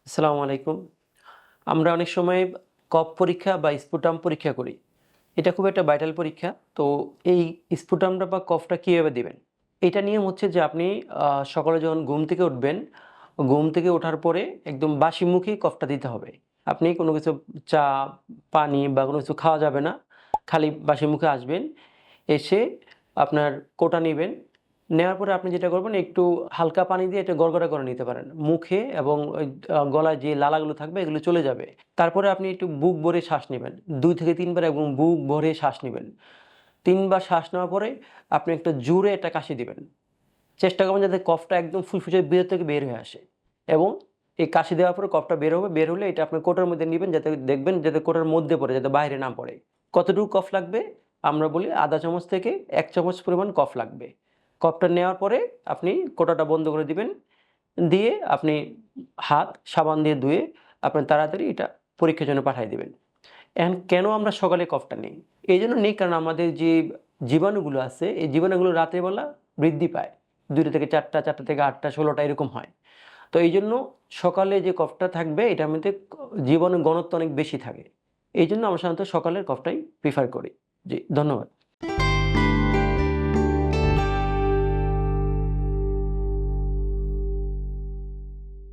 আসসালামু আলাইকুম। আমরা অনেক সময় কফ পরীক্ষা বা স্পুটাম পরীক্ষা করি। এটা খুব একটা ভাইটাল পরীক্ষা। তো এই স্পুটামটা বা কফটা কিভাবে দিবেন? এটা নিয়ম হচ্ছে যে আপনি সকালে যখন ঘুম থেকে উঠবেন, ঘুম থেকে ওঠার পরে একদম বাসি মুখেই কফটা দিতে হবে। আপনি কোনো কিছু চা, পানি বা কোনো কিছু খাওয়া যাবে না। খালি বাসি মুখে আসবেন। এসে আপনার কোটা নিবেন। নেওয়ার পরে আপনি যেটা করবেন একটু হালকা পানি দিয়ে এটা গড়গড়া করে নিতে পারেন। মুখে এবং ওই গলায় যে লালাগুলো থাকবে এগুলো চলে যাবে। তারপরে আপনি একটু বুক ভরে শ্বাস নিবেন। ২ থেকে ৩ বার এবং বুক ভরে শ্বাস নিবেন। ৩ বার শ্বাস নেওয়ার পরে আপনি একটা জোরে একটা কাশি দিবেন। চেষ্টা করবেন যাতে কফটা একদম ফুসফুসের ভিতর থেকে বের হয়ে আসে এবং এই কাশি দেওয়ার পরে কফটা বের হবে। বের হলে এটা আপনি কোটার মধ্যে নিবেন যাতে দেখবেন যাতে কোটার মধ্যে পড়ে, যাতে বাইরে না পড়ে। কতটুকু কফ লাগবে? আমরা বলি ১/২ চামচ থেকে ১ চামচ পরিমাণ কফ লাগবে। কফটা নেওয়ার পরে আপনি কোটাটা বন্ধ করে দিবেন। দিয়ে আপনি হাত সাবান দিয়ে ধুয়ে আপনি তাড়াতাড়ি এটা পরীক্ষার জন্য পাঠায় দিবেন। এখন কেন আমরা সকালে কফটা নিই? এইজন্য নিই কারণ আমাদের যে জীবাণুগুলো আছে, এই জীবাণুগুলো রাতের বেলা বৃদ্ধি পায়। ২টা থেকে ৪টা, ৪টা থেকে ৮টা, ১৬টা এরকম হয়। তো এইজন্য সকালে যে কফটা থাকবে এটার মধ্যে জীবাণুর ঘনত্ব অনেক বেশি থাকে। এইজন্য আমরা সাধারণত সকালের কফটাই প্রিফার করি। জি, ধন্যবাদ।